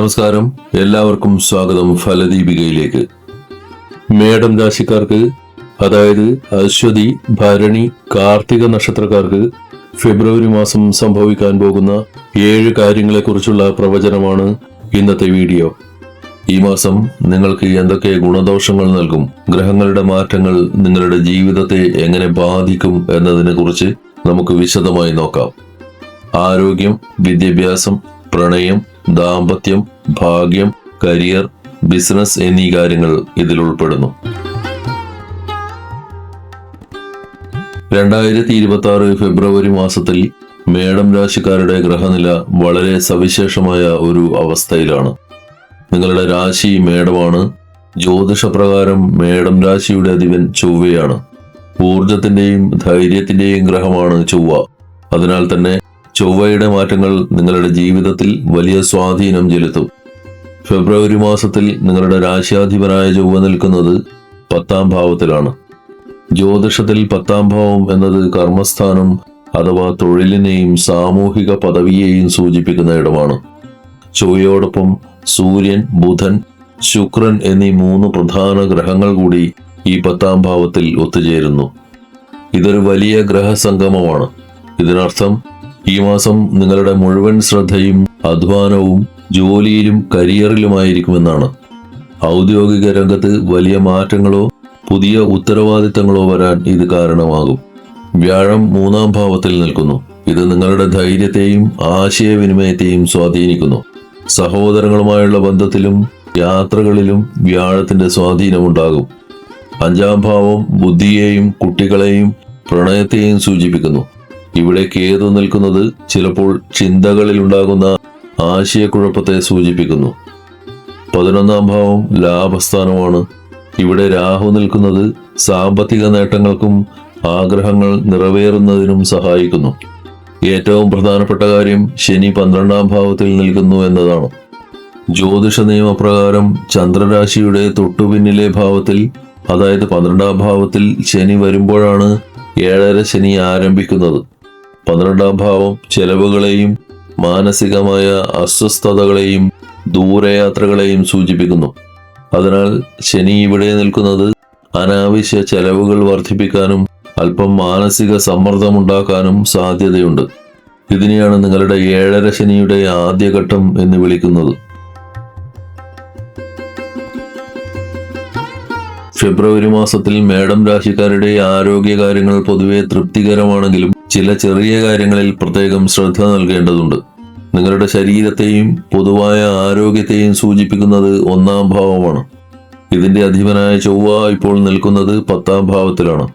നമസ്കാരം, എല്ലാവർക്കും സ്വാഗതം ഫലദീപികയിലേക്ക്. മേടം രാശിക്കാർക്ക്, അതായത് അശ്വതി, ഭരണി, കാർത്തിക നക്ഷത്രക്കാർക്ക് ഫെബ്രുവരി മാസം സംഭവിക്കാൻ പോകുന്ന 7 കാര്യങ്ങളെക്കുറിച്ചുള്ള പ്രവചനമാണ് ഇന്നത്തെ വീഡിയോ. ഈ മാസം നിങ്ങൾക്ക് എന്തൊക്കെ ഗുണദോഷങ്ങൾ നൽകും, ഗ്രഹങ്ങളുടെ മാറ്റങ്ങൾ നിങ്ങളുടെ ജീവിതത്തെ എങ്ങനെ ബാധിക്കും എന്നതിനെ കുറിച്ച് നമുക്ക് വിശദമായി നോക്കാം. ആരോഗ്യം, വിദ്യാഭ്യാസം, പ്രണയം, ദാമ്പത്യം, ഭാഗ്യം, കരിയർ, ബിസിനസ് എന്നീ കാര്യങ്ങൾ ഇതിൽ ഉൾപ്പെടുന്നു. 2026 ഫെബ്രുവരി മാസത്തിൽ മേടം രാശിക്കാരുടെ ഗ്രഹനില വളരെ സവിശേഷമായ ഒരു അവസ്ഥയിലാണ്. നിങ്ങളുടെ രാശി മേടമാണ്. ജ്യോതിഷപ്രകാരം മേടം രാശിയുടെ അധിപൻ ചൊവ്വയാണ്. ഊർജത്തിന്റെയും ധൈര്യത്തിന്റെയും ഗ്രഹമാണ് ചൊവ്വ. അതിനാൽ തന്നെ ചൊവ്വയുടെ മാറ്റങ്ങൾ നിങ്ങളുടെ ജീവിതത്തിൽ വലിയ സ്വാധീനം ചെലുത്തും. ഫെബ്രുവരി മാസത്തിൽ നിങ്ങളുടെ രാശ്യാധിപനായ ചൊവ്വ നിൽക്കുന്നത് 10ാം ഭാവത്തിലാണ്. ജ്യോതിഷത്തിൽ 10ാം ഭാവം എന്നത് കർമ്മസ്ഥാനം അഥവാ തൊഴിലിനെയും സാമൂഹിക പദവിയെയും സൂചിപ്പിക്കുന്ന ഇടമാണ്. ചൊവ്വയോടൊപ്പം സൂര്യൻ, ബുധൻ, ശുക്രൻ എന്നീ 3 പ്രധാന ഗ്രഹങ്ങൾ കൂടി ഈ 10ാം ഭാവത്തിൽ ഒത്തുചേരുന്നു. ഇതൊരു വലിയ ഗ്രഹസംഗമമാണ്. ഇതിനർത്ഥം ഈ മാസം നിങ്ങളുടെ മുഴുവൻ ശ്രദ്ധയും അധ്വാനവും ജോലിയിലും കരിയറിലുമായിരിക്കുമെന്നാണ്. ഔദ്യോഗിക രംഗത്ത് വലിയ മാറ്റങ്ങളോ പുതിയ ഉത്തരവാദിത്തങ്ങളോ വരാൻ ഇത് കാരണമാകും. വ്യാഴം 3ാം ഭാവത്തിൽ നിൽക്കുന്നു. ഇത് നിങ്ങളുടെ ധൈര്യത്തെയും ആശയവിനിമയത്തെയും സ്വാധീനിക്കുന്നു. സഹോദരങ്ങളുമായുള്ള ബന്ധത്തിലും യാത്രകളിലും വ്യാഴത്തിന്റെ സ്വാധീനമുണ്ടാകും. 5ാം ഭാവം ബുദ്ധിയെയും കുട്ടികളെയും പ്രണയത്തെയും സൂചിപ്പിക്കുന്നു. ഇവിടെ കേതു നിൽക്കുന്നത് ചിലപ്പോൾ ചിന്തകളിൽ ഉണ്ടാകുന്ന ആശയക്കുഴപ്പത്തെ സൂചിപ്പിക്കുന്നു. 11ാം ഭാവം ലാഭസ്ഥാനമാണ്. ഇവിടെ രാഹു നിൽക്കുന്നത് സാമ്പത്തിക നേട്ടങ്ങൾക്കും ആഗ്രഹങ്ങൾ നിറവേറുന്നതിനും സഹായിക്കുന്നു. ഏറ്റവും പ്രധാനപ്പെട്ട കാര്യം ശനി 12ാം ഭാവത്തിൽ നിൽക്കുന്നു എന്നതാണ്. ജ്യോതിഷ നിയമപ്രകാരം ചന്ദ്രരാശിയുടെ തൊട്ടുപിന്നിലെ ഭാവത്തിൽ, അതായത് 12ാം ഭാവത്തിൽ ശനി വരുമ്പോഴാണ് 7.5 ശനി ആരംഭിക്കുന്നത്. 12ാം ഭാവം ചെലവുകളെയും മാനസികമായ അസ്വസ്ഥതകളെയും ദൂരയാത്രകളെയും സൂചിപ്പിക്കുന്നു. അതിനാൽ ശനി ഇവിടെ നിൽക്കുന്നത് അനാവശ്യ ചെലവുകൾ വർദ്ധിപ്പിക്കാനും അല്പം മാനസിക സമ്മർദ്ദമുണ്ടാക്കാനും സാധ്യതയുണ്ട്. ഇതിനെയാണ് നിങ്ങളുടെ 7.5 ശനിയുടെ ആദ്യഘട്ടം എന്ന് വിളിക്കുന്നത്. ഫെബ്രുവരി മാസത്തിൽ മേടം രാശിക്കാരുടെ ആരോഗ്യകാര്യങ്ങൾ പൊതുവെ തൃപ്തികരമാണെങ്കിലും ചില ചെറിയ കാര്യങ്ങളിൽ പ്രത്യേകം ശ്രദ്ധ നൽകേണ്ടതുണ്ട്. നിങ്ങളുടെ ശരീരത്തെയും പൊതുവായ ആരോഗ്യത്തെയും സൂചിപ്പിക്കുന്നത് 1ാം ഭാവമാണ്. ഇതിന്റെ അധിപനായ ചൊവ്വ ഇപ്പോൾ നിൽക്കുന്നത് 10ാം ഭാവത്തിലാണ്.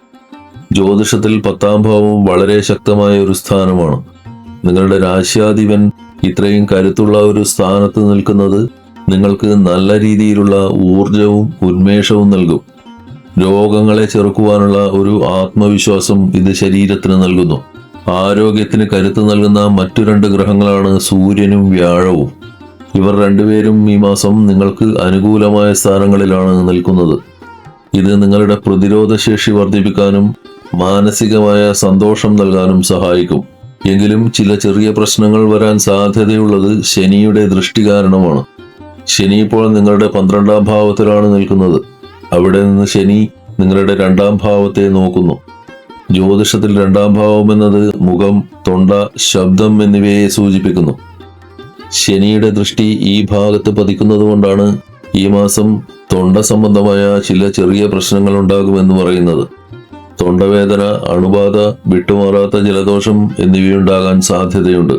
ജ്യോതിഷത്തിൽ 10ാം ഭാവം വളരെ ശക്തമായ ഒരു സ്ഥാനമാണ്. നിങ്ങളുടെ രാശ്യാധിപൻ ഇത്രയും കരുത്തുള്ള ഒരു സ്ഥാനത്ത് നിൽക്കുന്നത് നിങ്ങൾക്ക് നല്ല രീതിയിലുള്ള ഊർജവും ഉന്മേഷവും നൽകും. രോഗങ്ങളെ ചെറുക്കുവാനുള്ള ഒരു ആത്മവിശ്വാസം ഇത് ശരീരത്തിന് നൽകുന്നു. ആരോഗ്യത്തിന് കരുത്ത് നൽകുന്ന മറ്റു 2 ഗ്രഹങ്ങളാണ് സൂര്യനും വ്യാഴവും. ഇവർ രണ്ടുപേരും ഈ മാസം നിങ്ങൾക്ക് അനുകൂലമായ സ്ഥാനങ്ങളിലാണ് നിൽക്കുന്നത്. ഇത് നിങ്ങളുടെ പ്രതിരോധ ശേഷി വർദ്ധിപ്പിക്കാനും മാനസികമായ സന്തോഷം നൽകാനും സഹായിക്കും. എങ്കിലും ചില ചെറിയ പ്രശ്നങ്ങൾ വരാൻ സാധ്യതയുള്ളത് ശനിയുടെ ദൃഷ്ടി കാരണമാണ്. ശനി ഇപ്പോൾ നിങ്ങളുടെ 12ാം ഭാവത്തിലാണ് നിൽക്കുന്നത്. അവിടെ നിന്ന് ശനി നിങ്ങളുടെ 2ാം ഭാവത്തെ നോക്കുന്നു. ജ്യോതിഷത്തിൽ 2ാം ഭാവം എന്നത് മുഖം, തൊണ്ട, ശബ്ദം എന്നിവയെ സൂചിപ്പിക്കുന്നു. ശനിയുടെ ദൃഷ്ടി ഈ ഭാഗത്ത് പതിക്കുന്നത് കൊണ്ടാണ് ഈ മാസം തൊണ്ട സംബന്ധമായ ചില ചെറിയ പ്രശ്നങ്ങൾ ഉണ്ടാകുമെന്ന് പറയുന്നത്. തൊണ്ടവേദന, അണുബാധ, വിട്ടുമാറാത്ത ജലദോഷം എന്നിവയുണ്ടാകാൻ സാധ്യതയുണ്ട്.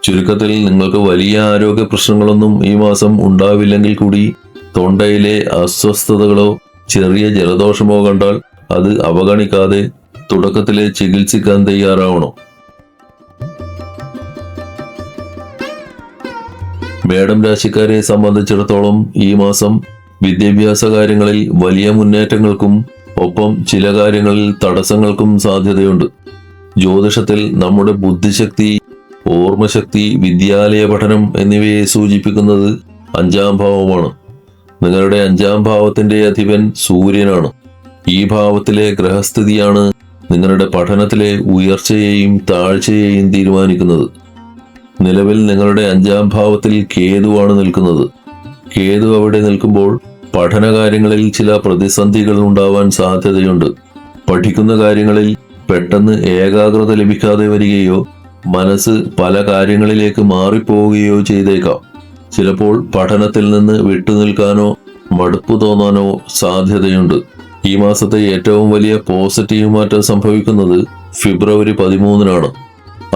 ചുരുക്കത്തിൽ നിങ്ങൾക്ക് വലിയ ആരോഗ്യ പ്രശ്നങ്ങളൊന്നും ഈ മാസം ഉണ്ടാവില്ലെങ്കിൽ കൂടി തൊണ്ടയിലെ അസ്വസ്ഥതകളോ ചെറിയ ജലദോഷമോ കണ്ടാൽ അത് അവഗണിക്കാതെ തുടക്കത്തിലെ ചികിത്സിക്കാൻ തയ്യാറാവണം. മേടം രാശിക്കാരെ സംബന്ധിച്ചിടത്തോളം ഈ മാസം വിദ്യാഭ്യാസ കാര്യങ്ങളിൽ വലിയ മുന്നേറ്റങ്ങൾക്കും ഒപ്പം ചില കാര്യങ്ങളിൽ തടസ്സങ്ങൾക്കും സാധ്യതയുണ്ട്. ജ്യോതിഷത്തിൽ നമ്മുടെ ബുദ്ധിശക്തി, ഓർമ്മശക്തി, വിദ്യാലയ പഠനം എന്നിവയെ സൂചിപ്പിക്കുന്നത് 5ാം ഭാവമാണ്. നിങ്ങളുടെ 5ാം ഭാവത്തിന്റെ അധിപൻ സൂര്യനാണ്. ഈ ഭാവത്തിലെ ഗ്രഹസ്ഥിതിയാണ് നിങ്ങളുടെ പഠനത്തിലെ ഉയർച്ചയെയും താഴ്ചയെയും തീരുമാനിക്കുന്നത്. നിലവിൽ നിങ്ങളുടെ 5ാം ഭാവത്തിൽ കേതുവാണ് നിൽക്കുന്നത്. കേതു അവിടെ നിൽക്കുമ്പോൾ പഠനകാര്യങ്ങളിൽ ചില പ്രതിസന്ധികൾ ഉണ്ടാവാൻ സാധ്യതയുണ്ട്. പഠിക്കുന്ന കാര്യങ്ങളിൽ പെട്ടെന്ന് ഏകാഗ്രത ലഭിക്കാതെ വരികയോ മനസ്സ് പല കാര്യങ്ങളിലേക്ക് മാറിപ്പോവുകയോ ചെയ്തേക്കാം. ചിലപ്പോൾ പഠനത്തിൽ നിന്ന് വിട്ടുനിൽക്കാനോ മടുപ്പ് തോന്നാനോ സാധ്യതയുണ്ട്. ഈ മാസത്തെ ഏറ്റവും വലിയ പോസിറ്റീവ് മാറ്റം സംഭവിക്കുന്നത് ഫെബ്രുവരി 13-നാണ്.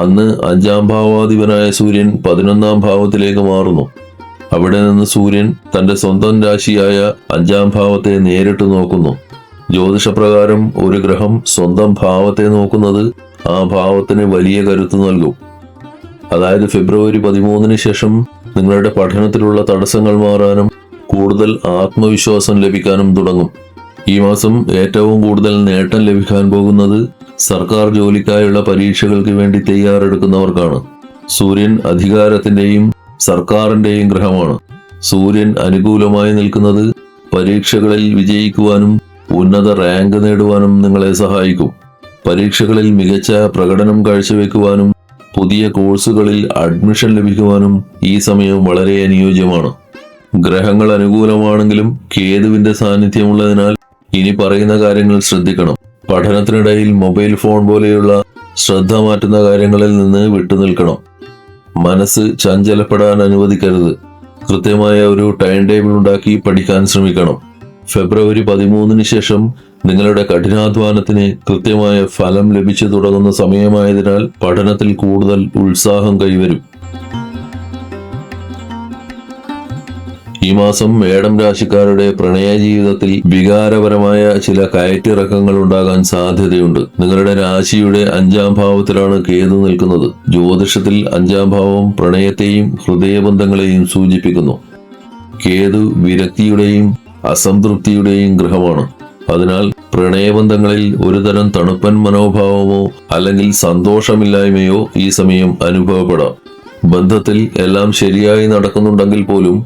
അന്ന് 5ാം ഭാവാധിപനായ സൂര്യൻ 11ാം ഭാവത്തിലേക്ക് മാറുന്നു. അവിടെ നിന്ന് സൂര്യൻ തന്റെ സ്വന്തം രാശിയായ 5ാം ഭാവത്തെ നേരിട്ട് നോക്കുന്നു. ജ്യോതിഷപ്രകാരം ഒരു ഗ്രഹം സ്വന്തം ഭാവത്തെ നോക്കുന്നത് ആ ഭാവത്തിന് വലിയ കരുത്ത് നൽകും. അതായത് ഫെബ്രുവരി 13-ന് ശേഷം നിങ്ങളുടെ പഠനത്തിലുള്ള തടസ്സങ്ങൾ മാറാനും കൂടുതൽ ആത്മവിശ്വാസം ലഭിക്കാനും തുടങ്ങും. ഈ മാസം ഏറ്റവും കൂടുതൽ നേട്ടം ലഭിക്കാൻ പോകുന്നത് സർക്കാർ ജോലിക്കായുള്ള പരീക്ഷകൾക്ക് വേണ്ടി തയ്യാറെടുക്കുന്നവർക്കാണ്. സൂര്യൻ അധികാരത്തിന്റെയും സർക്കാരിന്റെയും ഗ്രഹമാണ്. സൂര്യൻ അനുകൂലമായി നിൽക്കുന്നത് പരീക്ഷകളിൽ വിജയിക്കുവാനും ഉന്നത റാങ്ക് നേടുവാനും നിങ്ങളെ സഹായിക്കും. പരീക്ഷകളിൽ മികച്ച പ്രകടനം കാഴ്ചവെക്കുവാനും പുതിയ കോഴ്സുകളിൽ അഡ്മിഷൻ ലഭിക്കുവാനും ഈ സമയം വളരെ അനുയോജ്യമാണ്. ഗ്രഹങ്ങൾ അനുകൂലമാണെങ്കിലും കേതുവിന്റെ സാന്നിധ്യമുള്ളതിനാൽ ഇനി പറയുന്ന കാര്യങ്ങൾ ശ്രദ്ധിക്കണം. പഠനത്തിനിടയിൽ മൊബൈൽ ഫോൺ പോലെയുള്ള ശ്രദ്ധ മാറ്റുന്ന കാര്യങ്ങളിൽ നിന്ന് വിട്ടുനിൽക്കണം. മനസ്സ് ചഞ്ചലപ്പെടാൻ അനുവദിക്കരുത്. കൃത്യമായ ഒരു ടൈം ടേബിൾ ഉണ്ടാക്കി പഠിക്കാൻ ശ്രമിക്കണം. ഫെബ്രുവരി 13-ന് ശേഷം നിങ്ങളുടെ കഠിനാധ്വാനത്തിന് കൃത്യമായ ഫലം ലഭിച്ചു തുടങ്ങുന്ന സമയമായതിനാൽ പഠനത്തിൽ കൂടുതൽ ഉത്സാഹം കൈവരും. ഈ മാസം മേടം രാശിക്കാരുടെ പ്രണയ ജീവിതത്തിൽ വികാരപരമായ ചില കയറ്റിറക്കങ്ങൾ ഉണ്ടാകാൻ സാധ്യതയുണ്ട്. നിങ്ങളുടെ രാശിയുടെ 5ാം ഭാവത്തിലാണ് കേതു നിൽക്കുന്നത്. ജ്യോതിഷത്തിൽ 5ാം ഭാവം പ്രണയത്തെയും ഹൃദയബന്ധങ്ങളെയും സൂചിപ്പിക്കുന്നു. കേതു വിരക്തിയുടെയും അസംതൃപ്തിയുടെയും ഗ്രഹമാണ്. അതിനാൽ പ്രണയബന്ധങ്ങളിൽ ഒരുതരം തണുപ്പൻ മനോഭാവമോ അല്ലെങ്കിൽ സന്തോഷമില്ലായ്മയോ ഈ സമയം അനുഭവപ്പെടാം. ബന്ധത്തിൽ എല്ലാം ശരിയായി നടക്കുന്നുണ്ടെങ്കിൽ പോലും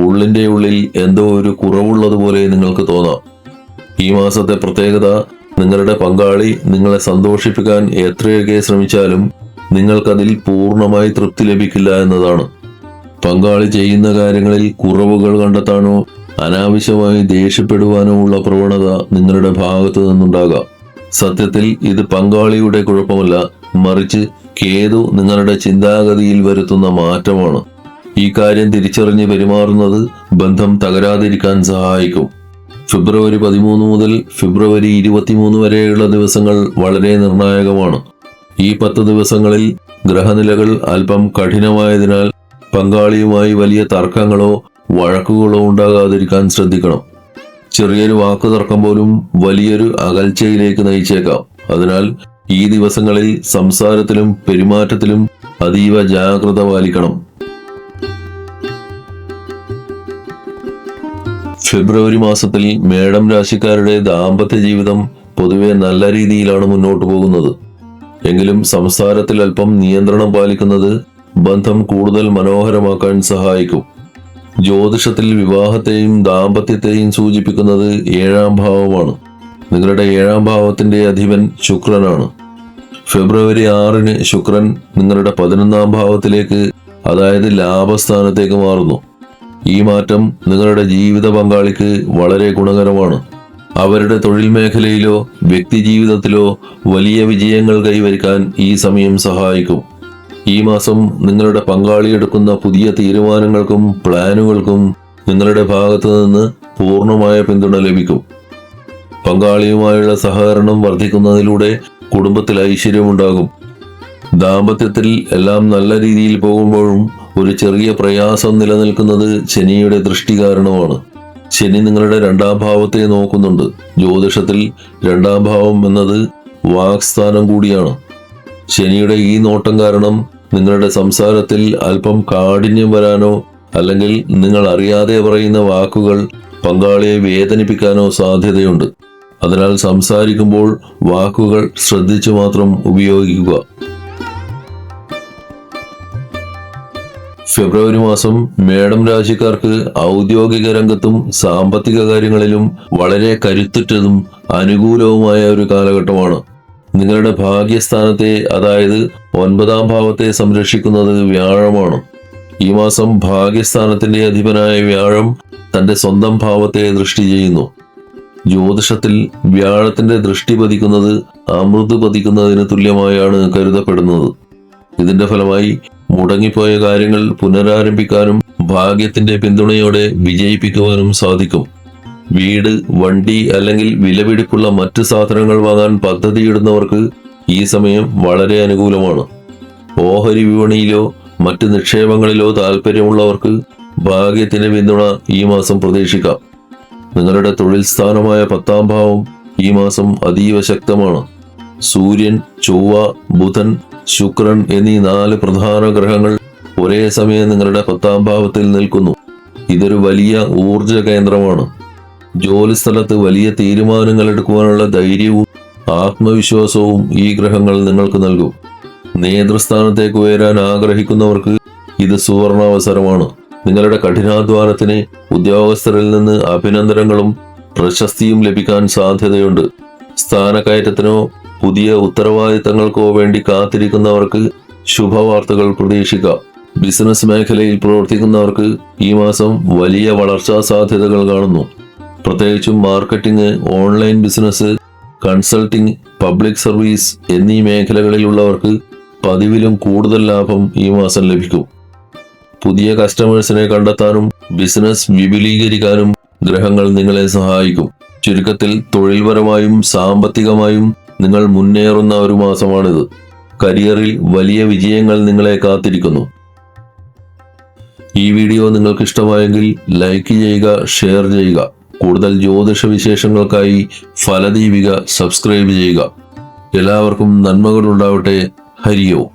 ഉള്ളിന്റെ ഉള്ളിൽ എന്തോ ഒരു കുറവുള്ളതുപോലെ നിങ്ങൾക്ക് തോന്നാം. ഈ മാസത്തെ പ്രത്യേകത നിങ്ങളുടെ പങ്കാളി നിങ്ങളെ സന്തോഷിപ്പിക്കാൻ എത്രയൊക്കെ ശ്രമിച്ചാലും നിങ്ങൾക്കതിൽ പൂർണ്ണമായി തൃപ്തി ലഭിക്കില്ല എന്നതാണ്. പങ്കാളി ചെയ്യുന്ന കാര്യങ്ങളിൽ കുറവുകൾ കണ്ടെത്താനോ അനാവശ്യമായി ദേഷ്യപ്പെടുവാനോ ഉള്ള പ്രവണത നിങ്ങളുടെ ഭാഗത്തു നിന്നുണ്ടാകാം. സത്യത്തിൽ ഇത് പങ്കാളിയുടെ കുഴപ്പമല്ല, മറിച്ച് കേതു നിങ്ങളുടെ ചിന്താഗതിയിൽ വരുത്തുന്ന മാറ്റമാണ്. ഈ കാര്യം തിരിച്ചറിഞ്ഞ് പെരുമാറുന്നത് ബന്ധം തകരാതിരിക്കാൻ സഹായിക്കും. ഫെബ്രുവരി 13 മുതൽ ഫെബ്രുവരി 23 വരെയുള്ള ദിവസങ്ങൾ വളരെ നിർണായകമാണ്. ഈ 10 ദിവസങ്ങളിൽ ഗ്രഹനിലകൾ അല്പം കഠിനമായതിനാൽ പങ്കാളിയുമായി വലിയ തർക്കങ്ങളോ വഴക്കുകളോ ഉണ്ടാകാതിരിക്കാൻ ശ്രദ്ധിക്കണം. ചെറിയൊരു വാക്കുതർക്കം പോലും വലിയൊരു അകൽച്ചയിലേക്ക് നയിച്ചേക്കാം. അതിനാൽ ഈ ദിവസങ്ങളിൽ സംസാരത്തിലും പെരുമാറ്റത്തിലും അതീവ ജാഗ്രത പാലിക്കണം. ഫെബ്രുവരി മാസത്തിൽ മേടം രാശിക്കാരുടെ ദാമ്പത്യ ജീവിതം പൊതുവെ നല്ല രീതിയിലാണ് മുന്നോട്ടു പോകുന്നത്. എങ്കിലും സംസാരത്തിൽ അല്പം നിയന്ത്രണം പാലിക്കുന്നത് ബന്ധം കൂടുതൽ മനോഹരമാക്കാൻ സഹായിക്കും. ജ്യോതിഷത്തിൽ വിവാഹത്തെയും ദാമ്പത്യത്തെയും സൂചിപ്പിക്കുന്നത് 7ാം ഭാവമാണ്. നിങ്ങളുടെ 7ാം ഭാവത്തിന്റെ അധിപൻ ശുക്രനാണ്. ഫെബ്രുവരി 6-ന് ശുക്രൻ നിങ്ങളുടെ 11ാം ഭാവത്തിലേക്ക്, അതായത് ലാഭസ്ഥാനത്തേക്ക് മാറുന്നു. ഈ മാറ്റം നിങ്ങളുടെ ജീവിത പങ്കാളിക്ക് വളരെ ഗുണകരമാണ്. അവരുടെ തൊഴിൽ മേഖലയിലോ വ്യക്തി ജീവിതത്തിലോ വലിയ വിജയങ്ങൾ കൈവരിക്കാൻ ഈ സമയം സഹായിക്കും. ഈ മാസം നിങ്ങളുടെ പങ്കാളി എടുക്കുന്ന പുതിയ തീരുമാനങ്ങൾക്കും പ്ലാനുകൾക്കും നിങ്ങളുടെ ഭാഗത്തു നിന്ന് പൂർണ്ണമായ പിന്തുണ ലഭിക്കും. പങ്കാളിയുമായുള്ള സഹകരണം വർദ്ധിക്കുന്നതിലൂടെ കുടുംബത്തിൽ ഐശ്വര്യമുണ്ടാകും. ദാമ്പത്യത്തിൽ എല്ലാം നല്ല രീതിയിൽ പോകുമ്പോഴും ഒരു ചെറിയ പ്രയാസം നിലനിൽക്കുന്നത് ശനിയുടെ ദൃഷ്ടി കാരണമാണ്. ശനി നിങ്ങളുടെ 2ാം ഭാവത്തെ നോക്കുന്നുണ്ട്. ജ്യോതിഷത്തിൽ 2ാം ഭാവം എന്നത് വാക്സ്ഥാനം കൂടിയാണ്. ശനിയുടെ ഈ നോട്ടം കാരണം നിങ്ങളുടെ സംസാരത്തിൽ അല്പം കാഠിന്യം വരാനോ അല്ലെങ്കിൽ നിങ്ങൾ അറിയാതെ പറയുന്ന വാക്കുകൾ പങ്കാളിയെ വേദനിപ്പിക്കാനോ സാധ്യതയുണ്ട്. അതിനാൽ സംസാരിക്കുമ്പോൾ വാക്കുകൾ ശ്രദ്ധിച്ചു മാത്രം ഉപയോഗിക്കുക. ഫെബ്രുവരി മാസം മേടം രാശിക്കാർക്ക് ഔദ്യോഗിക രംഗത്തും സാമ്പത്തിക കാര്യങ്ങളിലും വളരെ കരുത്തുറ്റതും അനുകൂലവുമായ ഒരു കാലഘട്ടമാണ്. നിങ്ങളുടെ ഭാഗ്യസ്ഥാനത്തെ, അതായത് 9ാം ഭാവത്തെ സംരക്ഷിക്കുന്നത് വ്യാഴമാണ്. ഈ മാസം ഭാഗ്യസ്ഥാനത്തിന്റെ അധിപനായ വ്യാഴം തന്റെ സ്വന്തം ഭാവത്തെ ദൃഷ്ടി ചെയ്യുന്നു. ജ്യോതിഷത്തിൽ വ്യാഴത്തിന്റെ ദൃഷ്ടി പതിക്കുന്നത് അമൃത് പതിക്കുന്നതിന് തുല്യമായാണ് കരുതപ്പെടുന്നത്. ഇതിന്റെ ഫലമായി മുടങ്ങിപ്പോയ കാര്യങ്ങൾ പുനരാരംഭിക്കാനും ഭാഗ്യത്തിന്റെ പിന്തുണയോടെ വിജയിപ്പിക്കുവാനും സാധിക്കും. വീട്, വണ്ടി അല്ലെങ്കിൽ വിലപിടിപ്പുള്ള മറ്റ് സാധനങ്ങൾ വാങ്ങാൻ പദ്ധതിയിടുന്നവർക്ക് ഈ സമയം വളരെ അനുകൂലമാണ്. ഓഹരി വിപണിയിലോ മറ്റ് നിക്ഷേപങ്ങളിലോ താല്പര്യമുള്ളവർക്ക് ഭാഗ്യത്തിന്റെ പിന്തുണ ഈ മാസം പ്രതീക്ഷിക്കാം. നിങ്ങളുടെ തൊഴിൽ സ്ഥാനമായ 10ാം ഭാവം ഈ മാസം അതീവ ശക്തമാണ്. സൂര്യൻ, ചൊവ്വ, ബുധൻ, ശുക്രൻ എന്നീ 4 പ്രധാന ഗ്രഹങ്ങൾ ഒരേ സമയം നിങ്ങളുടെ 10ാം ഭാവത്തിൽ നിൽക്കുന്നു. ഇതൊരു വലിയ ഊർജ കേന്ദ്രമാണ്. ജോലിസ്ഥലത്ത് വലിയ തീരുമാനങ്ങൾ എടുക്കുവാനുള്ള ധൈര്യവും ആത്മവിശ്വാസവും ഈ ഗ്രഹങ്ങൾ നിങ്ങൾക്ക് നൽകും. നേതൃസ്ഥാനത്തേക്ക് ഉയരാൻ ആഗ്രഹിക്കുന്നവർക്ക് ഇത് സുവർണാവസരമാണ്. നിങ്ങളുടെ കഠിനാധ്വാനത്തിന് ഉദ്യോഗസ്ഥരിൽ നിന്ന് അഭിനന്ദനങ്ങളും പ്രശസ്തിയും ലഭിക്കാൻ സാധ്യതയുണ്ട്. സ്ഥാനക്കയറ്റത്തിനോ പുതിയ ഉത്തരവാദിത്തങ്ങൾക്കോ വേണ്ടി കാത്തിരിക്കുന്നവർക്ക് ശുഭവാർത്തകൾ പ്രതീക്ഷിക്കാം. ബിസിനസ് മേഖലയിൽ പ്രവർത്തിക്കുന്നവർക്ക് ഈ മാസം വലിയ വളർച്ചാ സാധ്യതകൾ കാണുന്നു. പ്രത്യേകിച്ചും marketing, online business, consulting, public service എന്നീ മേഖലകളിലുള്ളവർക്ക് പതിവിലും കൂടുതൽ ലാഭം ഈ മാസം ലഭിക്കും. പുതിയ കസ്റ്റമേഴ്സിനെ കണ്ടെത്താനും ബിസിനസ് വിപുലീകരിക്കാനും ഗ്രഹങ്ങൾ നിങ്ങളെ സഹായിക്കും. ചുരുക്കത്തിൽ തൊഴിൽപരമായും സാമ്പത്തികമായും നിങ്ങൾ മുന്നേറുന്ന ഒരു മാസമാണിത്. കരിയറിൽ വലിയ വിജയങ്ങൾ നിങ്ങളെ കാത്തിരിക്കുന്നു. ഈ വീഡിയോ നിങ്ങൾക്ക് ഇഷ്ടമായെങ്കിൽ ലൈക്ക് ചെയ്യുക, ഷെയർ ചെയ്യുക. കൂടുതൽ ജ്യോതിഷ വിശേഷങ്ങൾക്കായി ഫലദീപിക സബ്സ്ക്രൈബ് ചെയ്യുക. എല്ലാവർക്കും നന്മകളുണ്ടാവട്ടെ. ഹരി ഓം.